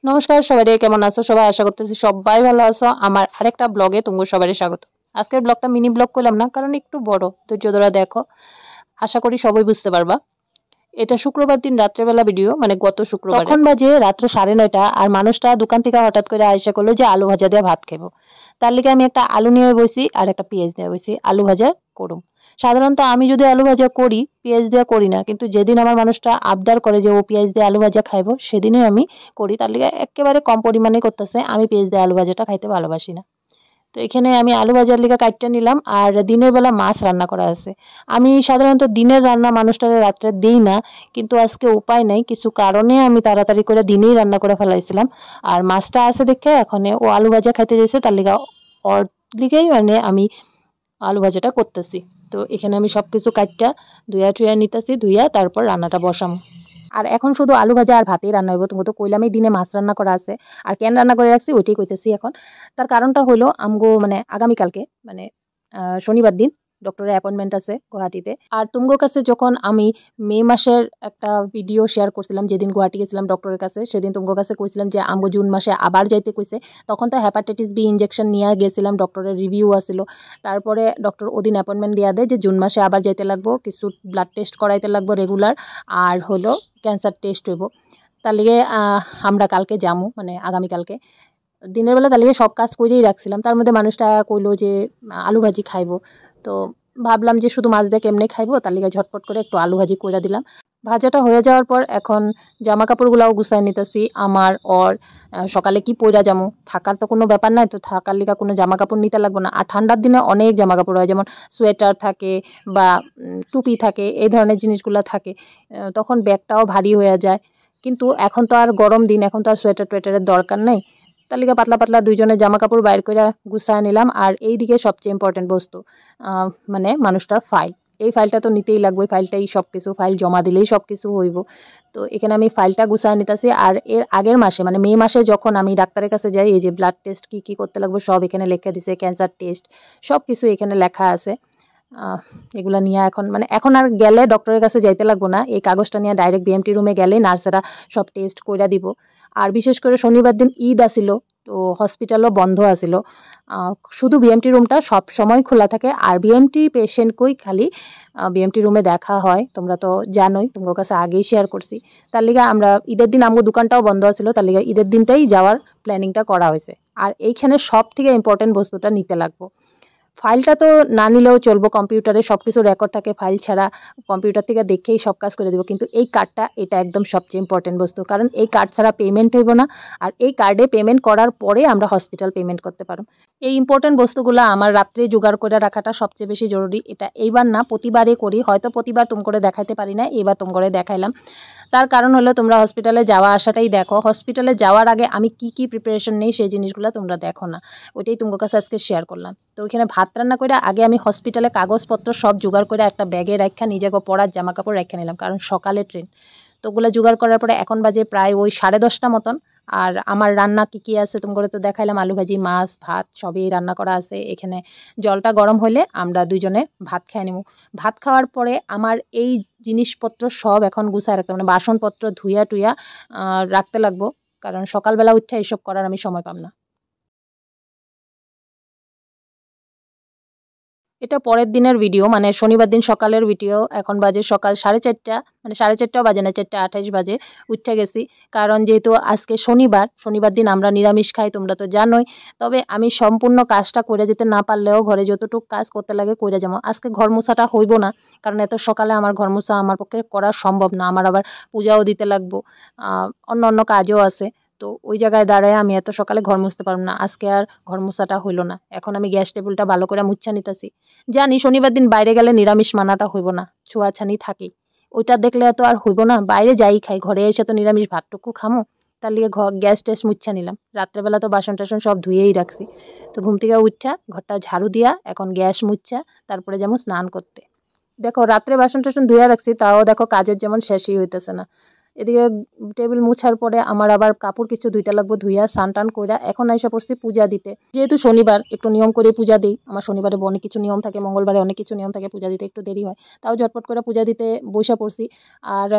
নমস্কার সবাই, কেমন আছো সবাই? আশা করতেছি সবাই ভালো আছো। আমার আরেকটা ব্লগে তোমাকে সবাই স্বাগত। আজকের ব্লগটা মিনি ব্লগ করলাম না, কারণ একটু বড়, ধৈর্য ধরে দেখো, আশা করি সবাই বুঝতে পারবা। এটা শুক্রবার দিন রাত্রেবেলা ভিডিও, মানে গত শুক্রবার। তখন বাজে রাত্র 9:30 আর মানুষটা দোকান থেকে হঠাৎ করে আয়সা করলো যে আলু ভাজা দিয়ে ভাত খাবো। তার লিগে আমি একটা আলু নিয়ে বসি আর একটা পেঁয়াজ দিয়ে বসি, আলু ভাজা করুম। সাধারণত আমি যদি আলু ভাজা করি পেঁয়াজ দিয়ে করি না, কিন্তু যেদিন আমার মানুষটা আবদার করে যে ও পেঁয়াজ দিয়ে আলু ভাজা খাইবো, সেদিনই আমি করি। তার লিগে একেবারে কম পরিমাণে করতেছে, আমি পেঁয়াজ দিয়ে আলু ভাজাটা খাইতে ভালোবাসি না। তো এখানে আমি আলু ভাজার লিগা কাটটা নিলাম, আর দিনের বেলা মাছ রান্না করা আছে। আমি সাধারণত দিনের রান্না মানুষটারে রাত্রে দিই না, কিন্তু আজকে উপায় নাই, কিছু কারণে আমি তাড়াতাড়ি করে দিনেই রান্না করে ফেলাইছিলাম। আর মাছটা আছে দেখে এখন ও আলু ভাজা খাইতে দিয়েছে, তার লিগা ওর লিগেই মানে আমি আলু ভাজাটা করতেছি। তো এখানে আমি সবকিছু কাটটা ধুইয়া টুইয়া নিতেছি, ধুইয়া তারপর রান্নাটা বসাম। আর এখন শুধু আলু ভাজা আর ভাতেই রান্না হইব। তুমি তো কইলামই দিনে মাছ রান্না করা আছে, আর কেন রান্না করে রাখছি ওইটাই কইতেছি এখন। তার কারণটা হলো আমগো মানে আগামীকালকে মানে শনিবার দিন ডক্টরের অ্যাপয়েন্টমেন্ট আছে গুয়াহাটিতে। আর তুমগো কাছে যখন আমি মে মাসের একটা ভিডিও শেয়ার করছিলাম, যেদিন গুয়াহাটি গেছিলাম ডক্টরের কাছে, সেদিন তুমগো কাছে কইছিলাম যে আমগো জুন মাসে আবার যাইতে কইছে। তখন তো হেপাটাইটিস বি ইনজেকশন নিয়ে গেছিলাম, ডক্টরের রিভিউ আসিল। তারপরে ডক্টর ওদিন অ্যাপয়েন্টমেন্ট দিয়া দেয় যে জুন মাসে আবার যাইতে লাগবো, কিছু ব্লাড টেস্ট করাইতে লাগবো রেগুলার, আর হলো ক্যান্সার টেস্ট হইব। তার লিগে আমরা কালকে যামু, মানে আগামীকালকে দিনের বেলা। তার লিগে সব কাজ করেই রাখছিলাম। তার মধ্যে মানুষটা কইলো যে আলু ভাজি খাইবো। তো ভাবলাম যে শুধু মাছ দিয়ে কেমনে খাইবো, তার লিগে ঝটপট করে একটু আলু ভাজি কইরা দিলাম। ভাজাটা হয়ে যাওয়ার পর এখন জামা কাপড়গুলাও গুছাই নিতেছি আমার। ওর সকালে কি পইরা যামু, থাকার তো কোনো ব্যাপার নাই, তো থাকার লিগা কোনো জামা কাপড় নিতে লাগবো না। আর ঠান্ডার দিনে অনেক জামা কাপড় হয়, যেমন সোয়েটার থাকে বা টুপি থাকে, এই ধরনের জিনিসগুলো থাকে। তখন ব্যাগটাও ভারী হয়ে যায়। কিন্তু এখন তো আর গরম দিন, এখন তো আর সোয়েটার টোয়েটারের দরকার নেই। তার লিগা পাতলা পাতলা দুইজনের জামা কাপড় বাইর করে গুছায় নিলাম। আর এইদিকে সবচেয়ে ইম্পর্টেন্ট বস্তু মানে মানুষটার ফাইল। এই ফাইলটা তো নিতেই লাগবে, ফাইলটাই সব কিছু, ফাইল জমা দিলেই সব কিছু হইব। তো এখানে আমি ফাইলটা গুছায় নিতেছি। আর এর আগের মাসে মানে মে মাসে যখন আমি ডাক্তারের কাছে যাই, এই যে ব্লাড টেস্ট কী কী করতে লাগবে সব এখানে লেখা দিছে, ক্যান্সার টেস্ট সব কিছু এখানে লেখা আছে। এগুলা নিয়ে এখন মানে এখন আর গেলে ডক্টরের কাছে যাইতে লাগবো না, এই কাগজটা নিয়ে ডাইরেক্ট বিএমটি রুমে গেলে নার্সেরা সব টেস্ট কইরা দিব। আর বিশেষ করে শনিবার দিন ঈদ আসিল, তো হসপিটালও বন্ধ আসিল। শুধু বিএমটি রুমটা সব সময় খোলা থাকে, আর বিএমটি পেশেন্টকেই খালি বিএমটি রুমে দেখা হয়। তোমরা তো জানোই, তোমার কাছে আগেই শেয়ার করছি। তার লিগে আমরা ঈদের দিন আমগো দোকানটাও বন্ধ আছিল, তার লিগে ঈদের দিনটাই যাওয়ার প্ল্যানিংটা করা হয়েছে। আর এইখানে সব থেকে ইম্পর্টেন্ট বস্তুটা নিতে লাগবো। ফাইলটা তো না নিলেও চলবো, কম্পিউটারে সব কিছু রেকর্ড থাকে, ফাইল ছাড়া কম্পিউটার থেকে দেখেই সব কাজ করে দেবো। কিন্তু এই কার্ডটা, এটা একদম সবচেয়ে ইম্পর্টেন্ট বস্তু, কারণ এই কার্ড ছাড়া পেমেন্ট হইব না। আর এই কার্ডে পেমেন্ট করার পরে আমরা হসপিটাল পেমেন্ট করতে পারব। এই ইম্পর্টেন্ট বস্তুগুলো আমার রাত্রে জোগাড় করে রাখাটা সবচেয়ে বেশি জরুরি। এটা এইবার না, প্রতিবারে করি, হয়তো প্রতিবার তুম করে দেখাইতে পারি না, এবার তুম করে দেখাইলাম। তার কারণ হলো তোমরা হসপিটালে যাওয়া আসাটাই দেখো, হসপিটালে যাওয়ার আগে আমি কি কি প্রিপারেশন নেই সেই জিনিসগুলো তোমরা দেখো না। ওইটাই তোমার কাছে আজকে শেয়ার করলাম। তো ওইখানে ভাত রান্না করে আগে আমি হসপিটালে কাগজপত্র সব জোগাড় করে একটা ব্যাগে রাখা, নিজেকে পড়ার জামা কাপড় রেখে নিলাম, কারণ সকালে ট্রেন। তো ওগুলো জোগাড় করার পরে এখন বাজে প্রায় ওই 10:30 মতন। আর আমার রান্না কি কি আছে তুমি করে তো দেখাইলাম, আলু ভাজি, মাছ, ভাত সবই রান্না করা আছে। এখানে জলটা গরম হলে আমরা দুইজনে ভাত খেয়ে নেব। ভাত খাওয়ার পরে আমার এই জিনিসপত্র সব এখন গুছায় রাখতে, মানে বাসনপত্র ধুইয়া টুইয়া রাখতে লাগবো, কারণ সকালবেলা উঠে এইসব করার আমি সময় পাম না। এটা পরের দিনের ভিডিও, মানে শনিবার দিন সকালের ভিডিও। এখন বাজে সকাল 4:30, মানে 4:30 বাজে না, 4:28 বাজে। উঠে গেছি, কারণ যেহেতু আজকে শনিবার, শনিবার দিন আমরা নিরামিষ খাই, তোমরা তো জানোই। তবে আমি সম্পূর্ণ কাজটা করে যেতে না পারলেও ঘরে যতটুকু কাজ করতে লাগে করে যাবো। আজকে ঘর মোছাটা হইব না, কারণ এত সকালে আমার ঘর মোছা আমার পক্ষে করা সম্ভব না। আমার আবার পূজাও দিতে লাগবো, অন্য অন্য কাজও আছে। তো ওই জায়গায় দাঁড়ায় আমি এত সকালে ঘর মুছতে পারবো না। আজকে আর ঘর মোছাটা হইলো না। এখন আমি গ্যাস টেবিলটা ভালো করে মুছা নিতেছি। জানি শনিবার দিন বাইরে গেলে নিরামিষ মানাটা হইব না, ছোঁয়াছানি থাকেই। ওইটা দেখলে তো আর হইব না, বাইরে যাই খাই, ঘরে এসে তো নিরামিষ ভাতটুকু খামো। তার লিগে গ্যাস ট্যাস মুছা নিলাম। রাত্রেবেলা তো বাসন টাসন সব ধুয়েই রাখছি। তো ঘুম থেকে উঠা ঘরটা ঝাড়ু দিয়া এখন গ্যাস মুছা তারপরে যেমন স্নান করতে। দেখো রাত্রে বাসন টাসন ধুয়ে রাখছি, তাও দেখো কাজের যেমন শেষই হইতেছে না। এদিকে টেবিল মুছার পরে আমার আবার কাপড় কিছু ধুইতে লাগবো, ধুইয়া স্নান টান কইরা এখন আইসা পড়ছি পূজা দিতে। যেহেতু শনিবার একটু নিয়ম করে পূজা দিই, আমার শনিবারে অনেক কিছু নিয়ম থাকে, মঙ্গলবারে অনেক কিছু নিয়ম থাকে, পূজা দিতে একটু দেরি হয়, তাও ঝটপট করে পূজা দিতে বসে পড়ছি। আর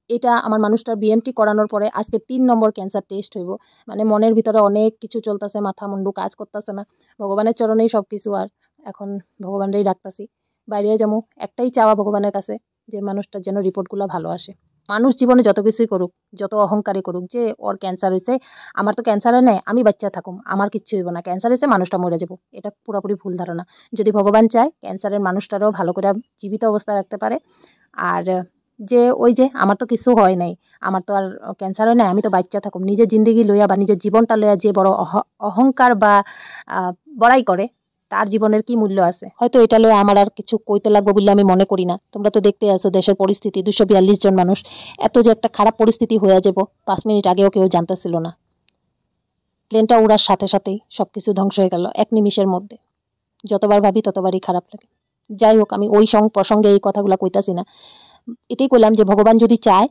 এটা আমার মানুষটার বিএনটি করানোর পরে আজকে ৩ নম্বর ক্যান্সার টেস্ট হইব। মানে মনের ভিতরে অনেক কিছু চলতেছে, মাথা মুন্ডু কাজ করতেছে না। ভগবানের চরণেই সব কিছু, আর এখন ভগবানরেই ডাকতাছি। বাইরে যামু, একটাই চাওয়া ভগবানের কাছে যে মানুষটার যেন রিপোর্টগুলো ভালো আসে। মানুষ জীবনে যত কিছুই করুক, যত অহংকারী করুক, যে ওর ক্যান্সার হইছে, আমার তো ক্যান্সার হয় নাই, আমি বাচ্চা থাকুম, আমার কিচ্ছু হইব না, ক্যান্সার হইছে মানুষটা মরে যাব, এটা পুরোপুরি ভুল ধারণা। যদি ভগবান চায় ক্যান্সারের মানুষটারও ভালো করে জীবিত অবস্থায় রাখতে পারে। আর যে ওই যে আমার তো কিছু হয় নাই, আমার তো আর ক্যান্সার হয় নাই, আমি তো বাচ্চা থাকুম, নিজের জিন্দেগি লইয়া বা নিজের জীবনটা লইয়া যে বড় অহংকার বা বড়াই করে, তার জীবনের কি মূল্য আছে? হয়তো এটা লয়ে আমার আর কিছু কইতে লাগবে বলে আমি মনে করি না। তোমরা তো দেখতে আছো দেশের পরিস্থিতি, 242 জন মানুষ, এত যে একটা খারাপ পরিস্থিতি হয়ে যাব 5 মিনিট আগেও কেউ জানতেছিল না। প্লেনটা উড়ার সাথে সাথেই সবকিছু ধ্বংস হয়ে গেল এক নিমিষের মধ্যে। যতবার ভাবি ততবারই খারাপ লাগে। যাই হোক, আমি ওই প্রসঙ্গে এই কথাগুলো কইতাছি না, এটাই কইলাম যে ভগবান যদি চায়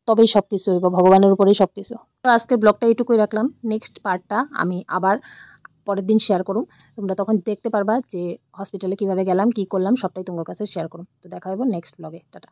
তবেই সবকিছু হইব, ভগবানের উপরেই সবকিছু। তো আজকের ব্লগটা এইটুকুই রাখলাম। নেক্সট পার্টটা আমি আবার পরের দিন শেয়ার করুম। তোমরা তখন দেখতে পারবা যে হসপিটালে কিভাবে গেলাম, কি করলাম, সবটাই তোমার কাছে শেয়ার করুম। তো দেখা হইব নেক্সট ব্লগে। টাটা।